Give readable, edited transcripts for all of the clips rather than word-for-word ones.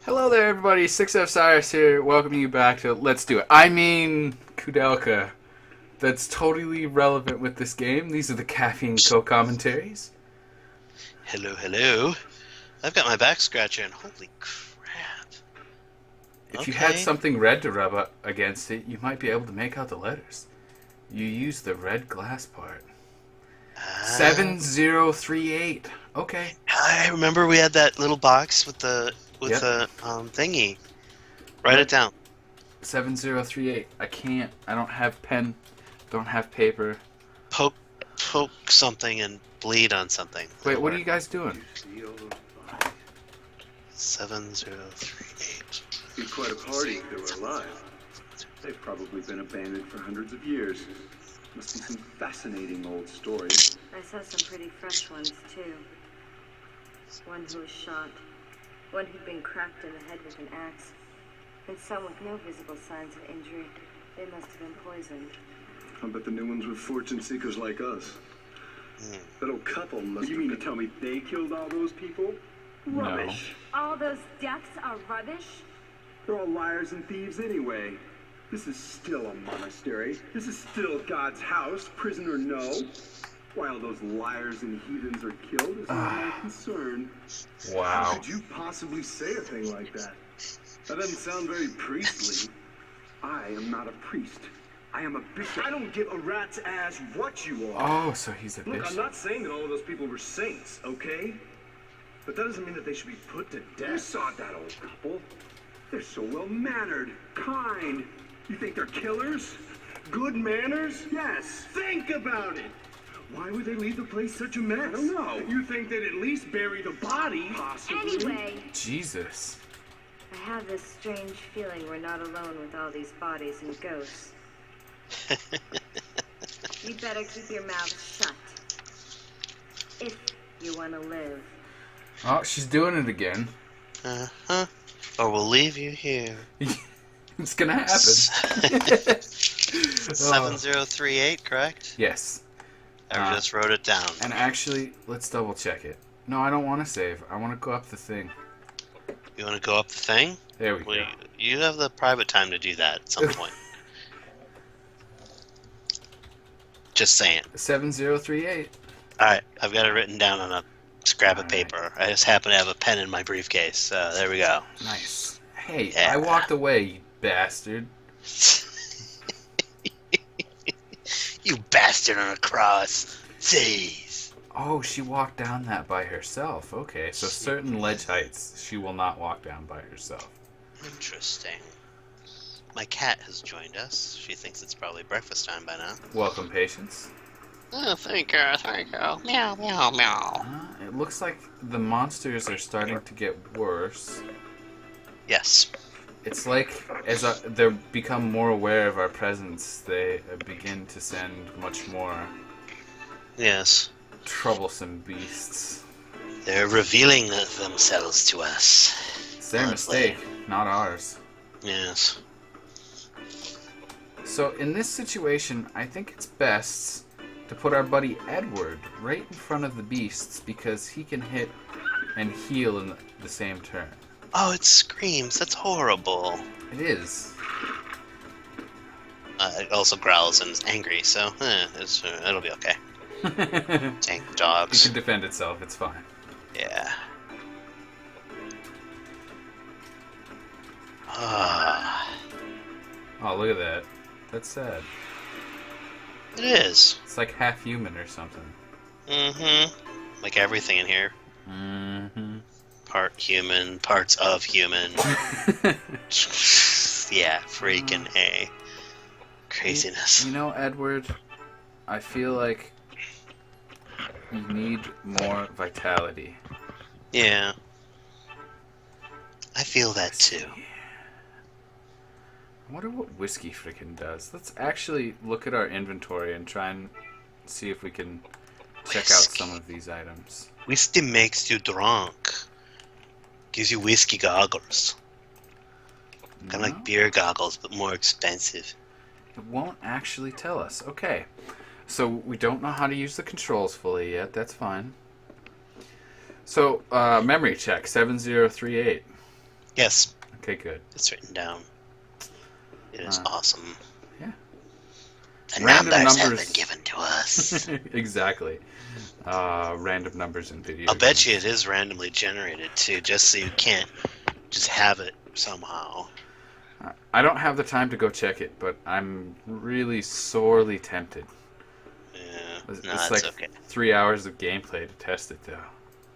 Hello there, everybody. 6F Cyrus here, welcoming you back to Let's Do It. I mean, KOUDELKA. That's totally relevant with this game. These are the Caffeine Co-Commentaries. Hello, hello. I've got my back scratching. Holy crap. If you had something red to rub up against it, you might be able to make out the letters. You use the red glass part. 7038. Okay. I remember we had that little box with the thingy. Write it down. 7038. I don't have pen. Don't have paper. Poke something and bleed on something. Wait, what are you guys doing? 7038. Be quite a party if they were alive. They've probably been abandoned for hundreds of years. Must be some fascinating old stories. I saw some pretty fresh ones, too. One who was shot, one who'd been cracked in the head with an axe, and some with no visible signs of injury. They must have been poisoned. I bet the new ones were fortune seekers like us. That old couple must. You mean to tell me they killed all those people? No. Rubbish. All those deaths are rubbish? They're all liars and thieves anyway. This is still a monastery. This is still God's house, prison or no. Why all those liars and heathens are killed is not my concern. Wow. How could you possibly say a thing like that? That doesn't sound very priestly. I am not a priest. I am a bishop. I don't give a rat's ass what you are. Oh, so he's a Look, bishop. I'm not saying that all of those people were saints, okay? But that doesn't mean that they should be put to death. You saw that old couple. They're so well-mannered, kind. You think they're killers? Good manners? Yes. Think about it. Why would they leave the place such a mess? I don't know. You think they'd at least bury the body? Possibly. Anyway, Jesus. I have this strange feeling we're not alone with all these bodies and ghosts. You better keep your mouth shut. If you want to live. Oh, she's doing it again. Or we'll leave you here. It's gonna happen. 7038, correct? Yes. I just wrote it down. And actually, let's double check it. No, I don't want to save. I want to go up the thing. You want to go up the thing? There we Well, go. you have the private time to do that at some point. Just saying. 7038. Alright, I've got it written down on a scrap of paper. I just happen to have a pen in my briefcase, so there we go. Nice. Hey, Yeah. I walked away, you bastard. You bastard on a cross. Jeez. Oh, she walked down that by herself. Okay, so certain ledge heights she will not walk down by herself. Interesting. My cat has joined us. She thinks it's probably breakfast time by now. Welcome, Patience. Oh, thank you, thank you. Meow, meow, meow. It looks like the monsters are starting to get worse. Yes. It's like as they become more aware of our presence, they begin to send much more Yes. troublesome beasts. They're revealing themselves to us. It's their Honestly. mistake, not ours. Yes. So in this situation, I think it's best to put our buddy Edward right in front of the beasts because he can hit and heal in the same turn. Oh, it screams. That's horrible. It is. It also growls and is angry, so it'll be okay. It Tank dogs. can defend itself, it's fine. Yeah. Ah, Oh, look at that. That's sad. it is. It's like half human or something. Mm-hmm. Like everything in here. Mm-hmm. Part human, parts of human. Yeah, freaking A. Craziness. You know, Edward, I feel like you need more vitality. Yeah. I feel that too. I wonder what whiskey frickin' does. Let's actually look at our inventory and try and see if we can check out Whiskey. some of these items. Whiskey makes you drunk. Gives you whiskey goggles. Kind of No? like beer goggles, but more expensive. It won't actually tell us. Okay. So we don't know how to use the controls fully yet. That's fine. So, memory check, 7038. Yes, Okay, good. it's written down. It is awesome. Yeah. The Random numbers have numbers. been given to us. Exactly. Random numbers in video I'll bet you games. it is randomly generated too, just so you can't just have it somehow. I don't have the time to go check it, but I'm really sorely tempted. Yeah, It's no, like that's okay. 3 hours of gameplay to test it, though.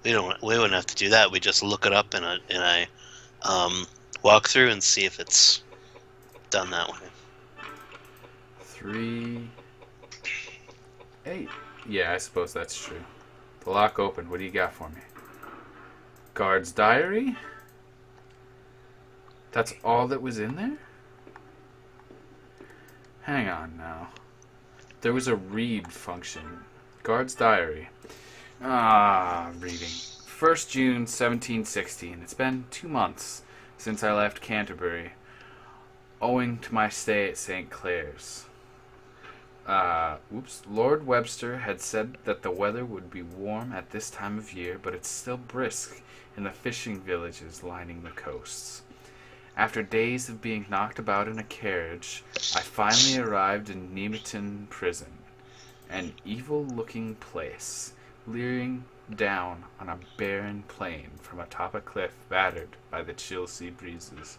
We wouldn't have to do that. We just look it up in a walkthrough and see if it's done that way. 3, 8. Yeah, I suppose that's true. The lock opened. What do you got for me? Guard's diary? That's all that was in there? Hang on now. There was a read function. Guard's diary. Reading. 1st June 1716. It's been 2 months since I left Canterbury, owing to my stay at St. Clair's. Lord Webster had said that the weather would be warm at this time of year, but it's still brisk in the fishing villages lining the coasts. After days of being knocked about in a carriage, I finally arrived in Nemeton Prison, an evil-looking place, leering down on a barren plain from atop a cliff battered by the chill sea breezes.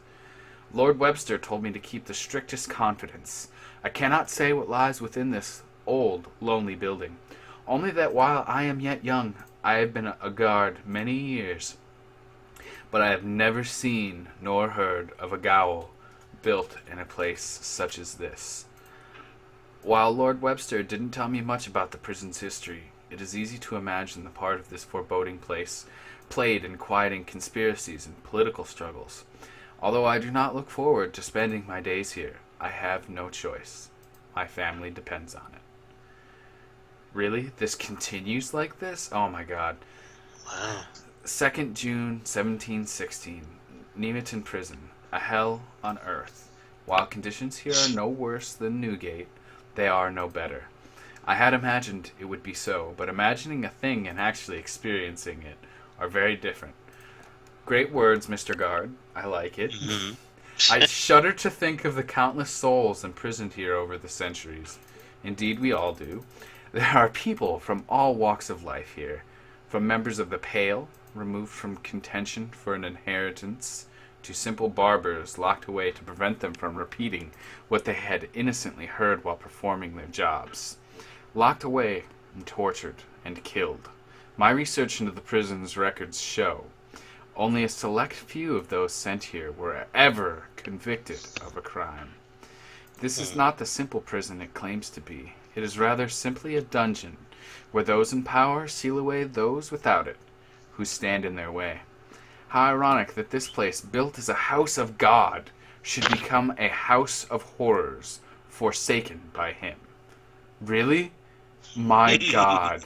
Lord Webster told me to keep the strictest confidence. I cannot say what lies within this old, lonely building, only that while I am yet young, I have been a guard many years, but I have never seen nor heard of a gaol built in a place such as this. While Lord Webster didn't tell me much about the prison's history, it is easy to imagine the part of this foreboding place played in quieting conspiracies and political struggles. Although I do not look forward to spending my days here, I have no choice. My family depends on it. Really? This continues like this? Oh my god. Wow. 2nd June 1716. Nemeton Prison. A hell on earth. While conditions here are no worse than Newgate, they are no better. I had imagined it would be so, but imagining a thing and actually experiencing it are very different. Great words, Mr. Guard. I like it. Mhm. I shudder to think of the countless souls imprisoned here over the centuries. Indeed, we all do. There are people from all walks of life here, from members of the Pale, removed from contention for an inheritance, to simple barbers locked away to prevent them from repeating what they had innocently heard while performing their jobs. Locked away and tortured and killed. My research into the prison's records show only a select few of those sent here were ever convicted of a crime. This is not the simple prison it claims to be. It is rather simply a dungeon, where those in power seal away those without it, who stand in their way. How ironic that this place, built as a house of God, should become a house of horrors, forsaken by him. Really? My God.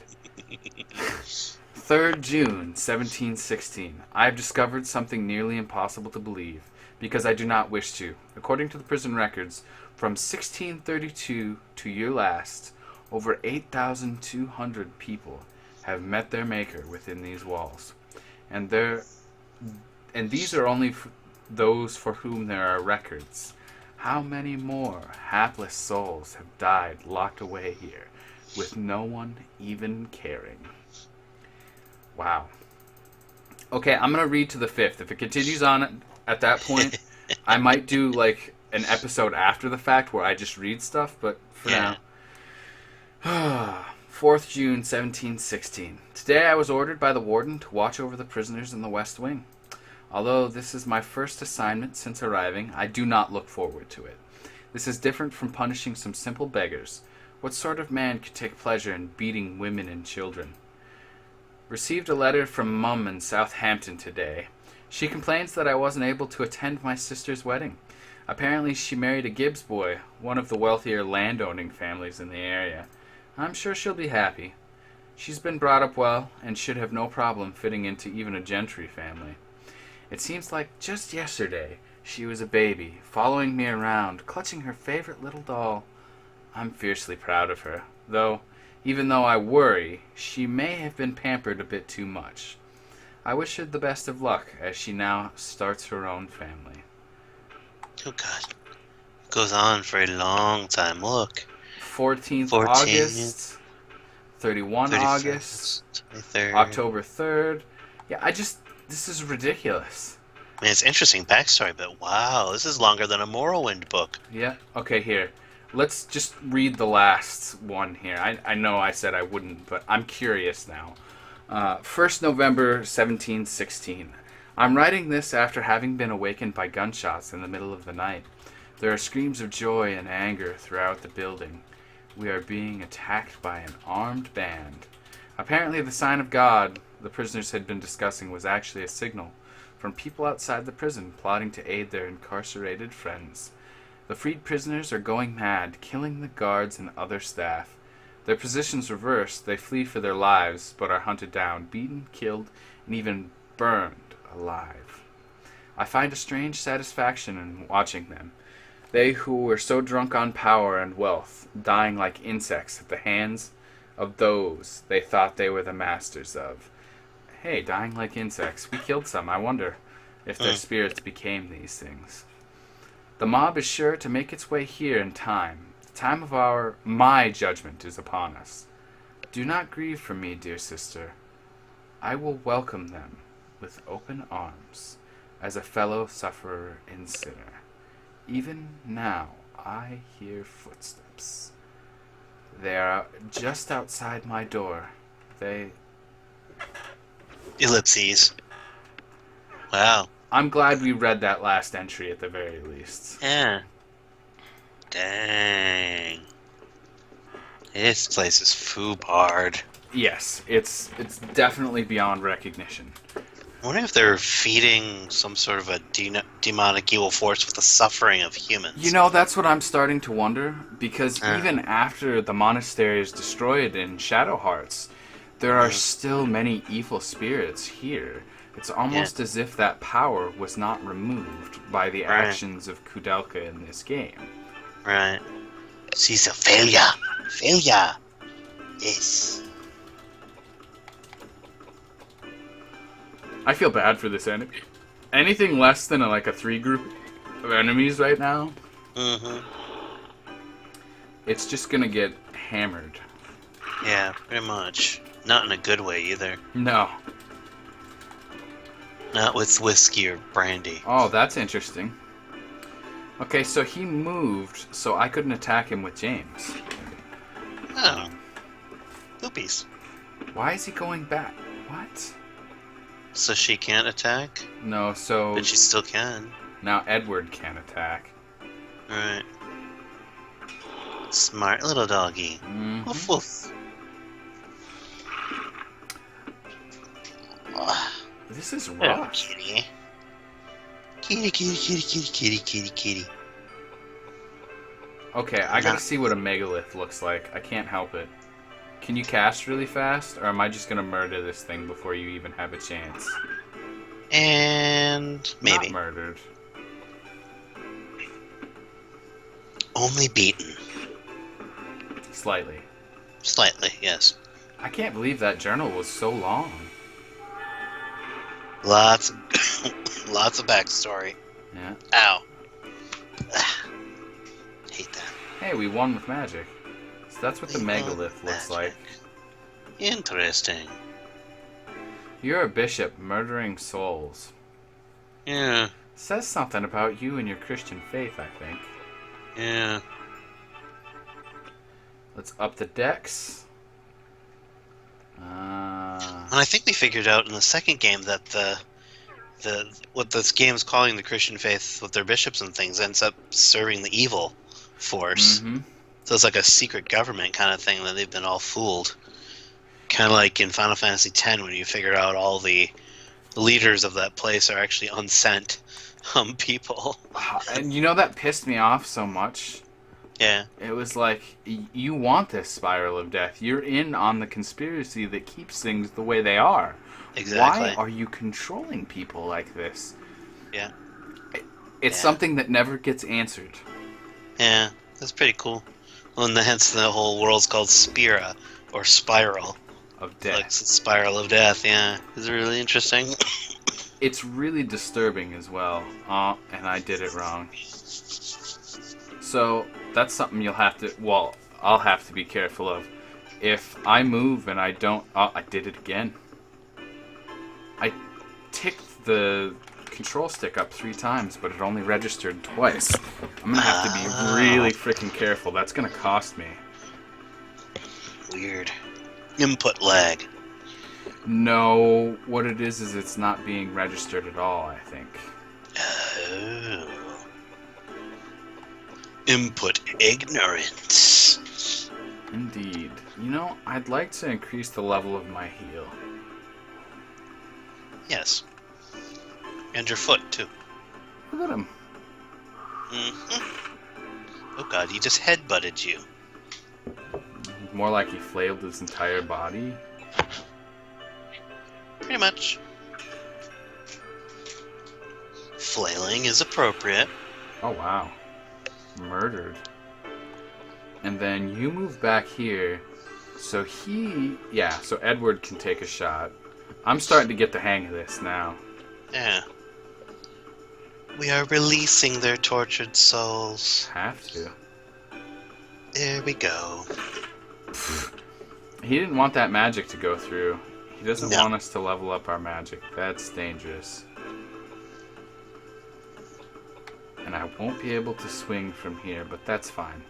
3rd June, 1716. I have discovered something nearly impossible to believe, because I do not wish to. According to the prison records, from 1632 to year last, over 8,200 people have met their Maker within these walls. And these are only those for whom there are records. How many more hapless souls have died locked away here, with no one even caring? Wow. Okay, I'm going to read to the 5th. If it continues on at that point, I might do like an episode after the fact where I just read stuff, but for now. 4th June 1716. Today I was ordered by the warden to watch over the prisoners in the West Wing. Although this is my first assignment since arriving, I do not look forward to it. This is different from punishing some simple beggars. What sort of man could take pleasure in beating women and children? Received a letter from Mum in Southampton today. She complains that I wasn't able to attend my sister's wedding. Apparently she married a Gibbs boy, one of the wealthier landowning families in the area. I'm sure she'll be happy. She's been brought up well and should have no problem fitting into even a gentry family. It seems like just yesterday she was a baby, following me around, clutching her favorite little doll. I'm fiercely proud of her, though even though I worry she may have been pampered a bit too much. I wish her the best of luck as she now starts her own family. Oh God. Goes on for a long time. Look. 14th 14th, August, 31 August, 23rd. October 3rd. Yeah, this is ridiculous. I mean, it's interesting backstory, but wow, this is longer than a Morrowind book. Yeah, okay, here. Let's just read the last one here. I know I said I wouldn't, but I'm curious now. 1st November 1716. I'm writing this after having been awakened by gunshots in the middle of the night. There are screams of joy and anger throughout the building. We are being attacked by an armed band. Apparently the sign of God the prisoners had been discussing was actually a signal from people outside the prison plotting to aid their incarcerated friends. The freed prisoners are going mad, killing the guards and other staff. Their positions reversed, they flee for their lives, but are hunted down, beaten, killed, and even burned alive. I find a strange satisfaction in watching them. They who were so drunk on power and wealth, dying like insects at the hands of those they thought they were the masters of. Hey, dying like insects. We killed some. I wonder if their spirits became these things. The mob is sure to make its way here in time. The time of my judgment is upon us. Do not grieve for me, dear sister. I will welcome them with open arms as a fellow sufferer and sinner. Even now, I hear footsteps. They are just outside my door. Ellipses. Wow. I'm glad we read that last entry at the very least. Yeah. Dang. This place is foobard. Yes, it's definitely beyond recognition. I wonder if they're feeding some sort of a demonic evil force with the suffering of humans. You know, that's what I'm starting to wonder, because even after the monastery is destroyed in Shadowhearts, there are still many evil spirits here. It's almost as if that power was not removed by the actions of KOUDELKA in this game. Right. She's a failure. Failure. Yes. I feel bad for this enemy. Anything less than a 3 group of enemies right now, it's just gonna get hammered. Yeah, pretty much. Not in a good way either. No. Not with whiskey or brandy. Oh, that's interesting. Okay, so he moved, so I couldn't attack him with James. Oh. Oopies. Why is he going back? What? So she can't attack? No, so But she still can. now Edward can attack. Right. Smart little doggy. Woof woof. This is Oh, rough. kitty. Kitty, kitty, kitty, kitty, kitty, kitty, kitty. Okay, I gotta see what a megalith looks like. I can't help it. Can you cast really fast, or am I just gonna murder this thing before you even have a chance? And maybe. Not murdered. Only beaten. Slightly. Slightly, yes. I can't believe that journal was so long. Lots of lots of backstory. Yeah. Ow. Hate that. Hey, we won with magic. So that's what the We won megalith looks like. Interesting. You're a bishop murdering souls. Yeah. Says something about you and your Christian faith, I think. Yeah. Let's up the dex. And I think we figured out in the second game that the what this game's calling the Christian faith with their bishops and things ends up serving the evil force. So it's like a secret government kind of thing that they've been all fooled. Kind of like in Final Fantasy X when you figure out all the leaders of that place are actually unsent people. And you know, that pissed me off so much. Yeah. It was like, you want this spiral of death. You're in on the conspiracy that keeps things the way they are. Exactly. Why are you controlling people like this? Yeah. It's something that never gets answered. Yeah, that's pretty cool. Well, and hence the whole world's called Spira, or Spiral, of Like death. the spiral of death, yeah. Is really interesting. It's really disturbing as well. And I did it wrong. So that's something you'll have to. Well, I'll have to be careful of. If I move and I don't. Oh, I did it again. I ticked the control stick up 3 times, but it only registered twice. I'm gonna have to be really freaking careful. That's gonna cost me. Weird. Input lag. No, what it is it's not being registered at all, I think. Oh. Input ignorance. Indeed. You know, I'd like to increase the level of my heal. Yes. And your foot, too. Look at him. Oh god, he just headbutted you. More like he flailed his entire body. Pretty much. Flailing is appropriate. Oh, wow. Murdered. And then you move back here. So so Edward can take a shot. I'm starting to get the hang of this now. Yeah. We are releasing their tortured souls. Have to. There we go. He didn't want that magic to go through. He doesn't No. want us to level up our magic. That's dangerous. And I won't be able to swing from here, but that's fine.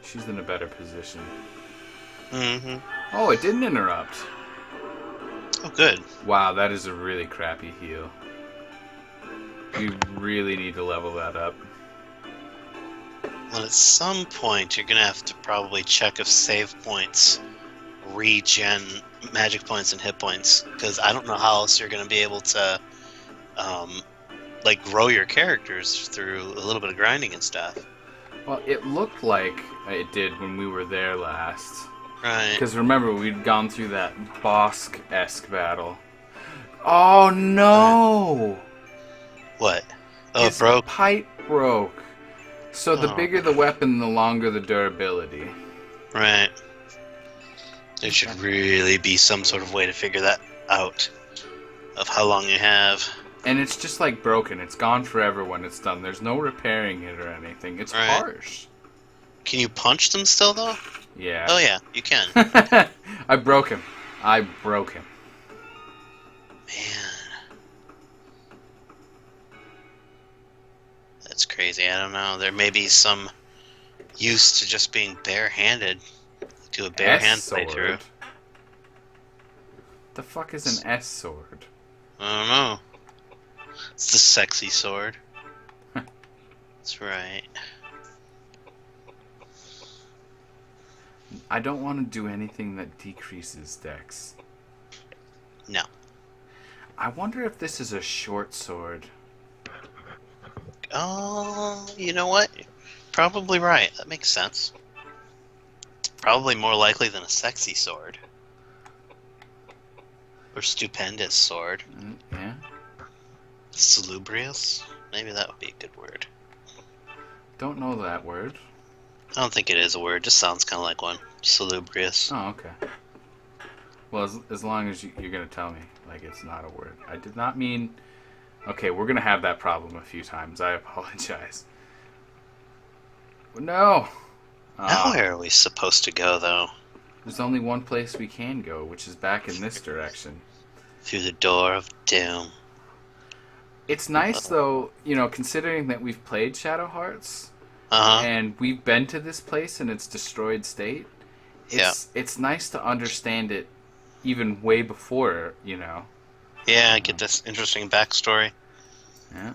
She's in a better position. Mm-hmm. Oh, it didn't interrupt. Oh, good. Wow, that is a really crappy heal. We really need to level that up. Well, at some point, you're going to have to probably check if save points regen magic points and hit points. Because I don't know how else you're going to be able to, grow your characters through a little bit of grinding and stuff. Well, it looked like it did when we were there last. Right. Because remember, we'd gone through that Bosk-esque battle. Oh, no! What? Oh, His it broke? pipe broke. So the Oh. bigger the weapon, the longer the durability. Right. There should really be some sort of way to figure that out. Of how long you have. And it's just like broken. It's gone forever when it's done. There's no repairing it or anything. It's Right. harsh. Can you punch them still, though? Yeah. Oh, yeah, you can. I broke him. Man. That's crazy. I don't know. There may be some use to just being barehanded. Do a bare hand S-sword. playthrough. The fuck is an S-sword? I don't know. It's the sexy sword. That's right. I don't want to do anything that decreases dex. No. I wonder if this is a short sword. Oh, you know what? Probably right. That makes sense. Probably more likely than a sexy sword. Or stupendous sword. Yeah. Salubrious? Maybe that would be a good word. Don't know that word. I don't think it is a word. It just sounds kind of like one. Salubrious. Oh, okay. Well, as long as you're going to tell me, like, it's not a word. I did not mean... Okay, we're going to have that problem a few times. I apologize. No! Now where are we supposed to go, though? There's only one place we can go, which is back in this direction. Through the door of doom. It's nice, though, you know, considering that we've played Shadow Hearts, Uh-huh. and we've been to this place in its destroyed state. It's nice to understand it even way before, you know. Yeah, I get this interesting backstory. Yeah.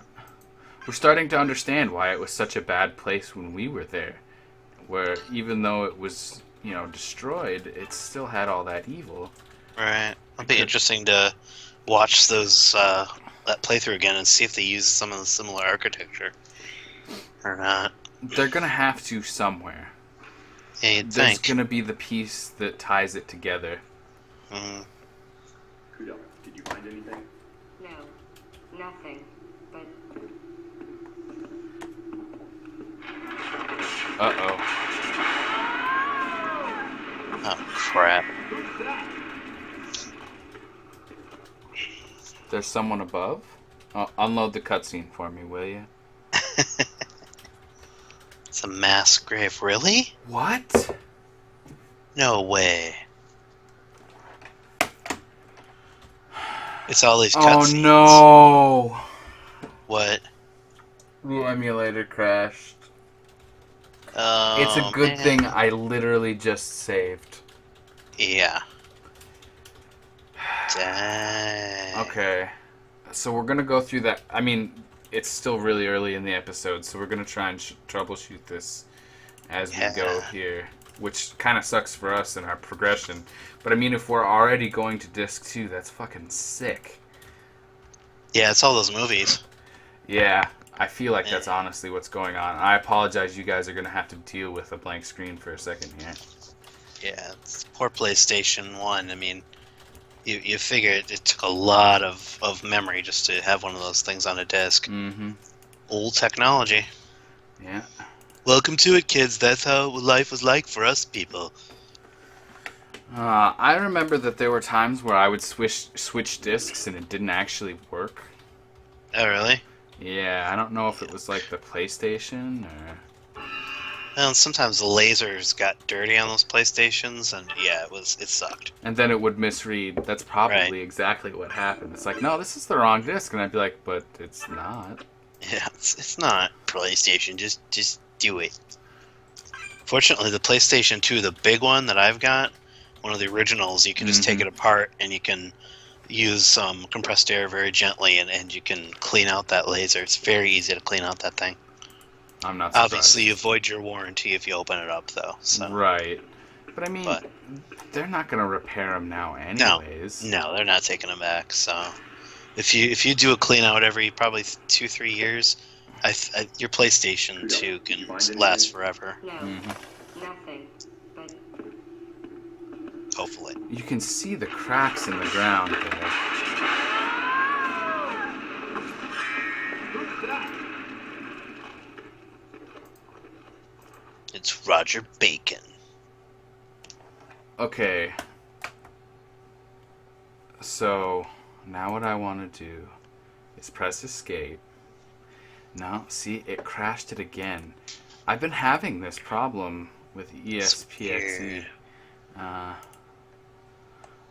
We're starting to understand why it was such a bad place when we were there. Where even though it was, you know, destroyed, it still had all that evil. Right. It'll be interesting to watch those that playthrough again and see if they use some of the similar architecture or not. They're gonna have to somewhere. Yeah, you'd There's think. gonna be the piece that ties it together. Mm. Kudo, did you find anything? No, nothing. But Uh-oh. Oh, crap. Who's that? There's someone above? Oh, unload the cutscene for me, will you? It's a mass grave. Really? What? No way. It's all these Oh cutscenes. no! What? The emulator crashed. Oh, It's a good man. thing I literally just saved. Yeah. Dang. Okay. So we're gonna go through that. I mean, it's still really early in the episode, so we're gonna try and troubleshoot this as we go here, which kind of sucks for us in our progression. But I mean, if we're already going to disc 2, that's fucking sick. Yeah, it's all those movies. Yeah, I feel like that's honestly what's going on. I apologize, you guys are gonna have to deal with a blank screen for a second here. Yeah, it's poor PlayStation 1. I mean, you figure it took a lot of memory just to have one of those things on a disc. Mm-hmm. Old technology. Yeah. Welcome to it, kids. That's how life was like for us people. I remember that there were times where I would switch discs and it didn't actually work. Oh, really? Yeah, I don't know if it was like the PlayStation or... Well, sometimes the lasers got dirty on those PlayStations, and yeah, it sucked. And then it would misread. That's probably exactly what happened. It's like, no, this is the wrong disc. And I'd be like, but it's not. Yeah, it's not PlayStation. Just do it. Fortunately, the PlayStation 2, the big one that I've got, one of the originals, you can just take it apart and you can use some compressed air very gently and you can clean out that laser. It's very easy to clean out that thing. I'm not surprised. Obviously, you void your warranty if you open it up, though. So. Right. But I mean, they're not going to repair them now anyways. No, they're not taking them back. So, if you do a clean out every probably 2-3 years, your PlayStation 2 can last forever. No, nothing. But Hopefully. You can see the cracks in the ground there. It's Roger Bacon. Okay. So, now what I want to do is press escape. Now, see, it crashed it again. I've been having this problem with ESPXE. I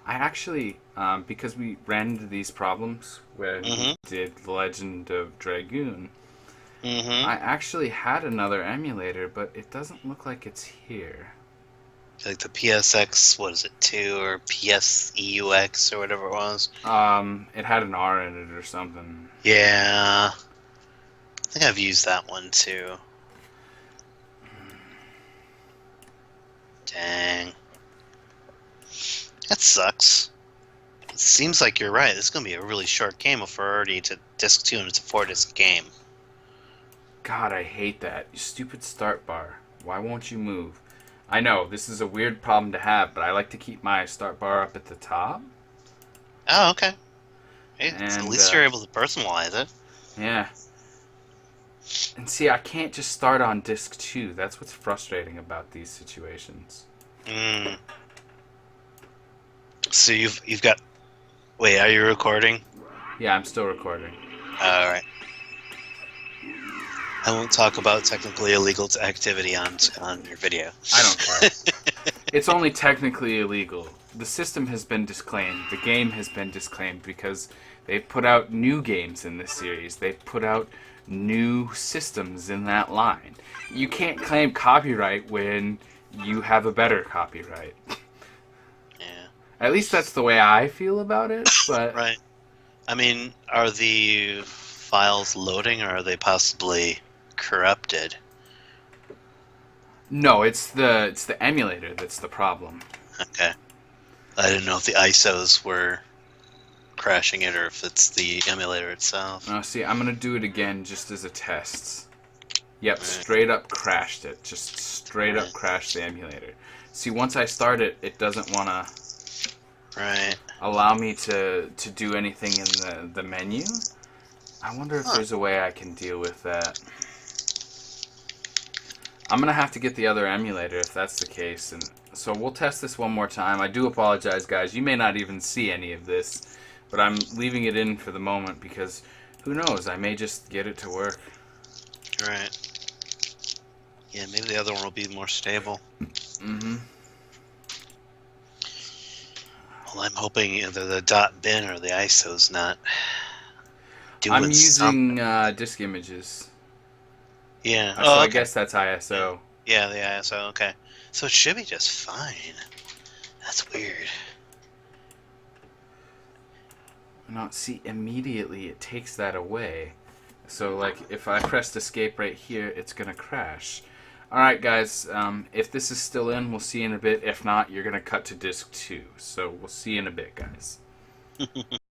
actually, because we ran into these problems when we did The Legend of Dragoon, I actually had another emulator, but it doesn't look like it's here. Like the PSX, what is it, 2 or PSEUX or whatever it was? It had an R in it or something. Yeah. I think I've used that one too. Dang. That sucks. It seems like you're right. This is going to be a really short game if we're already to disc 2 and it's a 4-disc game. God, I hate that. You stupid start bar. Why won't you move? I know, this is a weird problem to have, but I like to keep my start bar up at the top. Oh, okay. Hey, at least you're able to personalize it. Yeah. And see, I can't just start on disc 2. That's what's frustrating about these situations. So you've got... Wait, are you recording? Yeah, I'm still recording. Alright. I won't talk about technically illegal activity on your video. I don't care. It's only technically illegal. The system has been disclaimed. The game has been disclaimed because they've put out new games in this series. They've put out new systems in that line. You can't claim copyright when you have a better copyright. Yeah. At least that's the way I feel about it, but... Right. I mean, are the files loading or are they possibly corrupted? No, it's the emulator that's the problem. Okay. I didn't know if the ISOs were crashing it or if it's the emulator itself. Oh, see, I'm going to do it again just as a test. Yep, straight up crashed it. Just straight up crashed the emulator. See, once I start it, it doesn't want to allow me to do anything in the menu. I wonder if there's a way I can deal with that. I'm going to have to get the other emulator if that's the case. And so we'll test this one more time. I do apologize, guys. You may not even see any of this. But I'm leaving it in for the moment because who knows? I may just get it to work. Right. Yeah, maybe the other one will be more stable. Mm-hmm. Well, I'm hoping either the dot bin or the ISO's not doing I'm using something. disk images. Yeah. So Oh, I okay. guess that's ISO. Yeah, the ISO. Okay. So it should be just fine. That's weird. Not see immediately it takes that away. So like if I pressed escape right here, it's gonna crash. Alright guys, if this is still in, we'll see you in a bit. If not, you're gonna cut to disc 2. So we'll see you in a bit, guys.